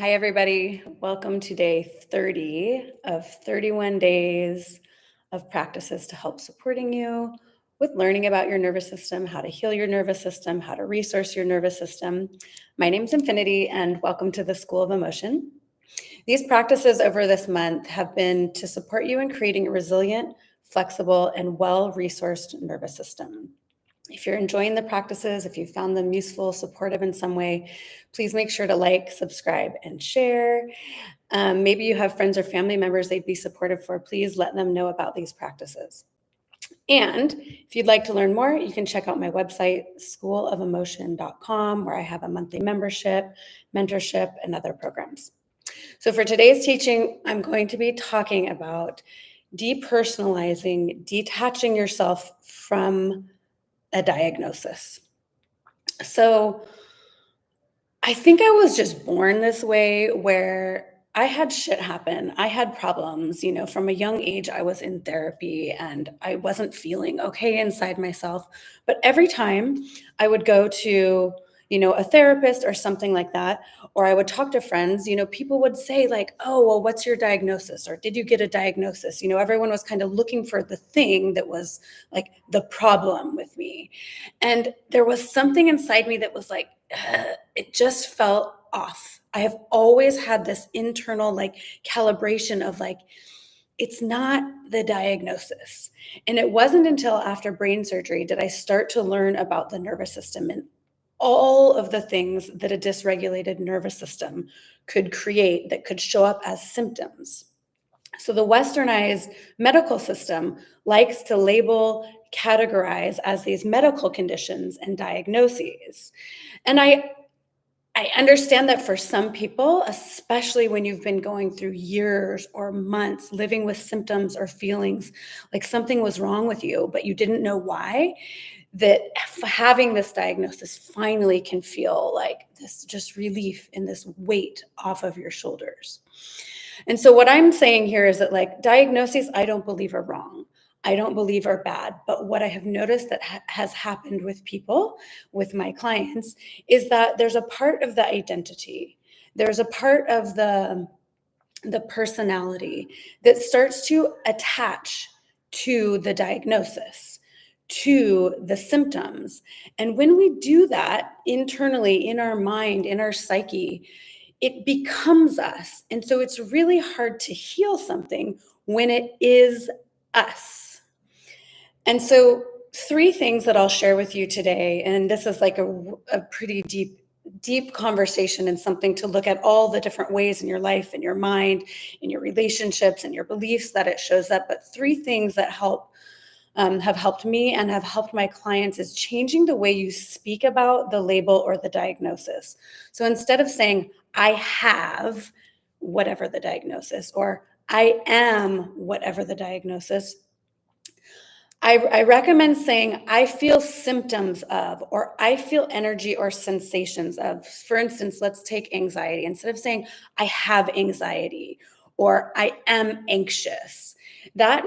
Hi, everybody. Welcome to day 30 of 31 days of practices to help supporting you with learning about your nervous system, how to heal your nervous system, how to resource your nervous system. My name's Infinity, and welcome to the School of Emotion. These practices over this month have been to support you in creating a resilient, flexible, and well-resourced nervous system. If you're enjoying the practices, if you found them useful, supportive in some way, please make sure to like, subscribe, and share. Maybe you have friends or family members they'd be supportive for. Please let them know about these practices. And if you'd like to learn more, you can check out my website, schoolofemotion.com, where I have a monthly membership, mentorship, and other programs. So for today's teaching, I'm going to be talking about depersonalizing, detaching yourself from a diagnosis. So I think I was just born this way where I had shit happen. I had problems, from a young age. I was in therapy and I wasn't feeling okay inside myself. But every time I would go to, a therapist or something like that, or I would talk to friends, people would say, like, oh, well, what's your diagnosis? Or did you get a diagnosis? Everyone was kind of looking for the thing that was like the problem with me. And there was something inside me that was like, it just felt off. I have always had this internal calibration of it's not the diagnosis. And it wasn't until after brain surgery did I start to learn about the nervous system and all of the things that a dysregulated nervous system could create that could show up as symptoms. So the westernized medical system likes to label, categorize as these medical conditions and diagnoses. And I understand that for some people, especially when you've been going through years or months living with symptoms or feelings like something was wrong with you, but you didn't know why, that having this diagnosis finally can feel like this just relief and this weight off of your shoulders. And so what I'm saying here is that diagnoses, I don't believe are wrong. I don't believe are bad. But what I have noticed that has happened with people, with my clients, is that there's a part of the identity. There's a part of the personality that starts to attach to the diagnosis, to the symptoms. And when we do that internally in our mind, in our psyche, it becomes us. And so it's really hard to heal something when it is us. And so 3 things that I'll share with you today, and this is like a pretty deep conversation and something to look at all the different ways in your life and your mind, in your relationships and your beliefs that it shows up. But 3 things that have helped me and have helped my clients is changing the way you speak about the label or the diagnosis. So instead of saying, I have whatever the diagnosis, or I am whatever the diagnosis, I recommend saying, I feel symptoms of, or I feel energy or sensations of. For instance, let's take anxiety. Instead of saying, I have anxiety, or I am anxious, that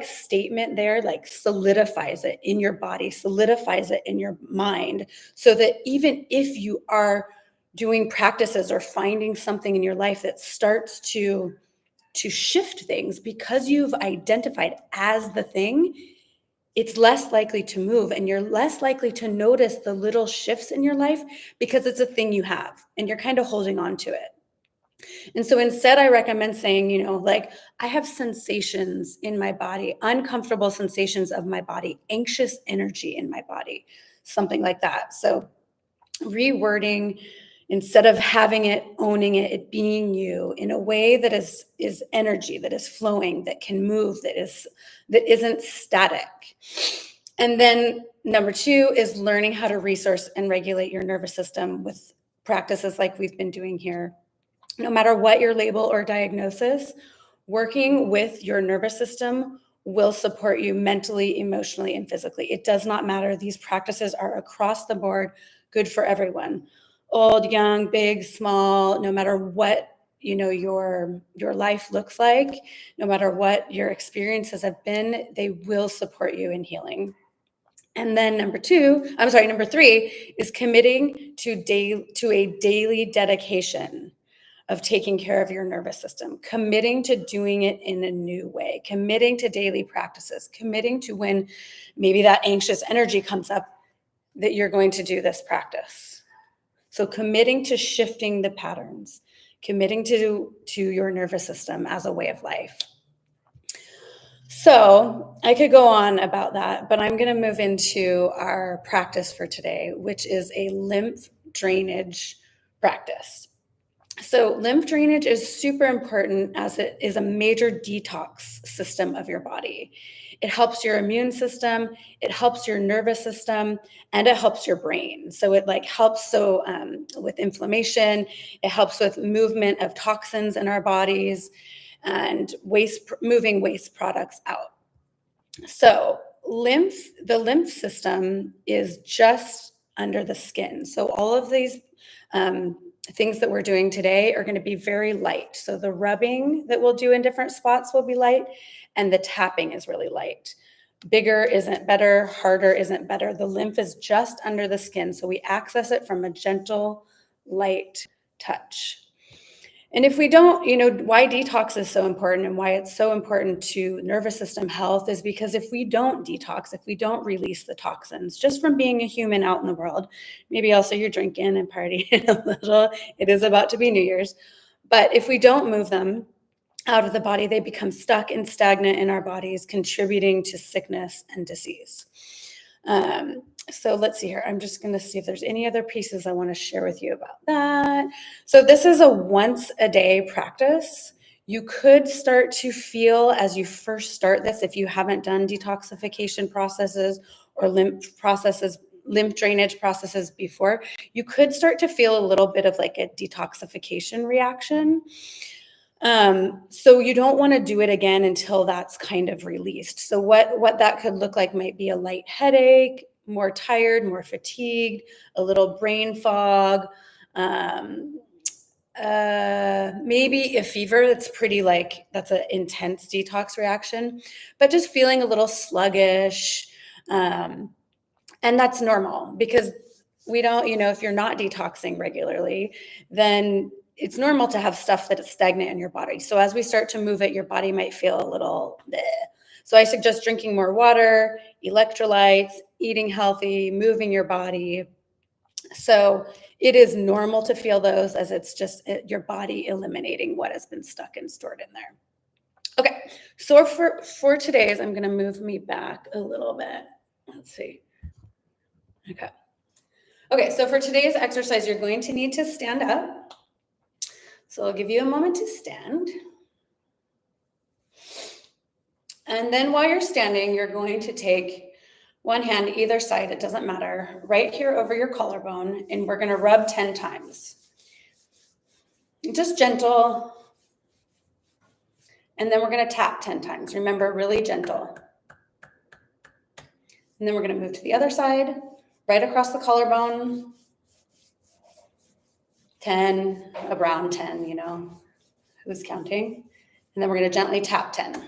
statement there solidifies it in your body, solidifies it in your mind, so that even if you are doing practices or finding something in your life that starts to shift things because you've identified as the thing, it's less likely to move, and you're less likely to notice the little shifts in your life because it's a thing you have and you're kind of holding on to it. And so instead, I recommend saying, I have sensations in my body, uncomfortable sensations of my body, anxious energy in my body, something like that. So rewording, instead of having it, owning it, it being you in a way that is energy, that is flowing, that can move, that isn't static. And then number 2 is learning how to resource and regulate your nervous system with practices like we've been doing here. No matter what your label or diagnosis, working with your nervous system will support you mentally, emotionally, and physically. It does not matter. These practices are across the board, good for everyone. Old, young, big, small, no matter what your life looks like, no matter what your experiences have been, they will support you in healing. And then number 3 is committing to a daily dedication of taking care of your nervous system, committing to doing it in a new way, committing to daily practices, committing to when maybe that anxious energy comes up that you're going to do this practice. So committing to shifting the patterns, committing to your nervous system as a way of life. So I could go on about that, but I'm going to move into our practice for today, which is a lymph drainage practice. So lymph drainage is super important as it is a major detox system of your body. It helps your immune system, it helps your nervous system, and it helps your brain. So it helps with inflammation, it helps with movement of toxins in our bodies and moving waste products out. So the lymph system is just under the skin. So all of these things that we're doing today are going to be very light. So the rubbing that we'll do in different spots will be light, and the tapping is really light. Bigger isn't better, harder isn't better. The lymph is just under the skin, so we access it from a gentle, light touch. And if we don't, why detox is so important and why it's so important to nervous system health is because if we don't detox, if we don't release the toxins just from being a human out in the world, maybe also you're drinking and partying a little, it is about to be New Year's, but if we don't move them out of the body, they become stuck and stagnant in our bodies, contributing to sickness and disease. So let's see here. I'm just going to see if there's any other pieces I want to share with you about that. So this is a once a day practice. You could start to feel as you first start this, if you haven't done detoxification processes or lymph drainage processes before, you could start to feel a little bit of like a detoxification reaction. So you don't want to do it again until that's kind of released. So what that could look like might be a light headache, more tired, more fatigued, a little brain fog, maybe a fever that's that's an intense detox reaction, but just feeling a little sluggish. And that's normal because we don't, if you're not detoxing regularly, then it's normal to have stuff that is stagnant in your body. So as we start to move it, your body might feel a little bleh. So I suggest drinking more water, electrolytes, eating healthy, moving your body. So it is normal to feel those as it's just your body eliminating what has been stuck and stored in there. Okay, so for today's, I'm going to move me back a little bit. Let's see. Okay, so for today's exercise, you're going to need to stand up. So I'll give you a moment to stand. And then while you're standing, you're going to take one hand either side, it doesn't matter, right here over your collarbone, and we're going to rub 10 times. Just gentle. And then we're going to tap 10 times. Remember, really gentle. And then we're going to move to the other side, right across the collarbone. 10, around 10, who's counting? And then we're going to gently tap 10.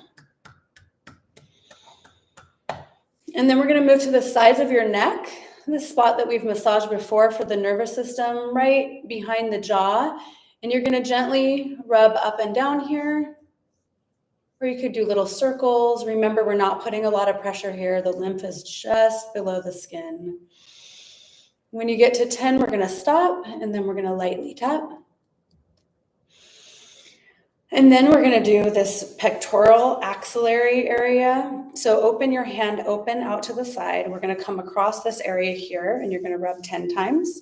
And then we're going to move to the sides of your neck, the spot that we've massaged before for the nervous system, right behind the jaw. And you're going to gently rub up and down here. Or you could do little circles. Remember, we're not putting a lot of pressure here. The lymph is just below the skin. When you get to 10, we're going to stop, and then we're going to lightly tap. And then we're going to do this pectoral axillary area. So open your hand open out to the side. We're going to come across this area here, and you're going to rub 10 times.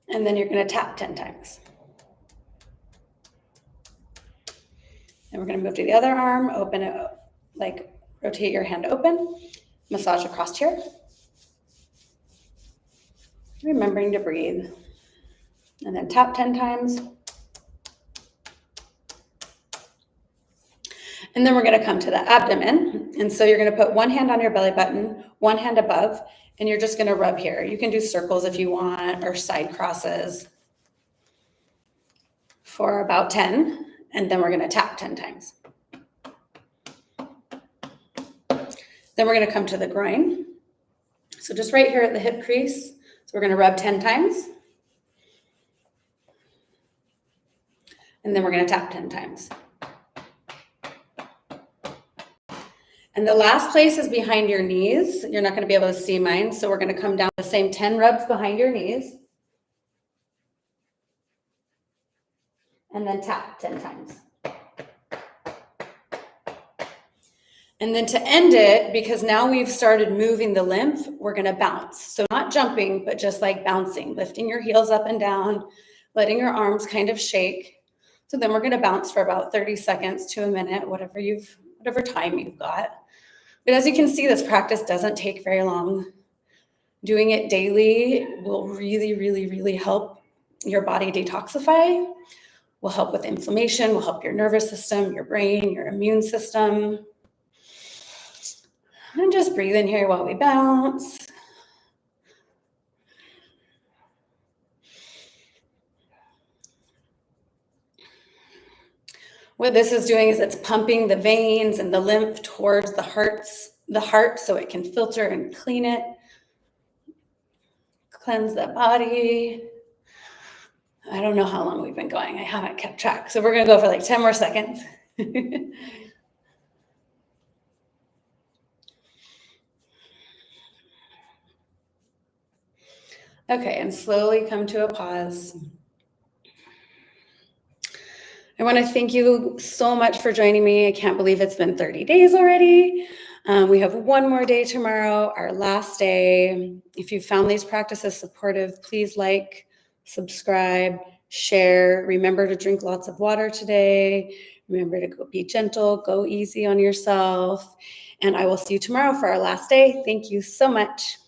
And then you're going to tap 10 times. And we're going to move to the other arm, open it, rotate your hand open, massage across here. Remembering to breathe. And then tap 10 times. And then we're going to come to the abdomen. And so you're going to put one hand on your belly button, one hand above, and you're just going to rub here. You can do circles if you want, or side crosses for about 10. And then we're going to tap 10 times. Then we're going to come to the groin. So just right here at the hip crease. So we're going to rub 10 times. And then we're going to tap 10 times. And the last place is behind your knees. You're not going to be able to see mine, so we're going to come down the same 10 rubs behind your knees. And then tap 10 times. And then to end it, because now we've started moving the lymph, we're going to bounce. So not jumping, but just like bouncing, lifting your heels up and down, letting your arms kind of shake. So then we're going to bounce for about 30 seconds to a minute, whatever time you've got. But as you can see, this practice doesn't take very long. Doing it daily will really, really, really help your body detoxify, will help with inflammation, will help your nervous system, your brain, your immune system. And just breathe in here while we bounce. What this is doing is it's pumping the veins and the lymph towards the heart so it can filter and clean it, cleanse the body. I don't know how long we've been going. I haven't kept track. So we're going to go for like 10 more seconds. Okay, and slowly come to a pause. I want to thank you so much for joining me. I can't believe it's been 30 days already. We have one more day tomorrow, our last day. If you found these practices supportive, please like, subscribe, share. Remember to drink lots of water today. Remember to be gentle, go easy on yourself. And I will see you tomorrow for our last day. Thank you so much.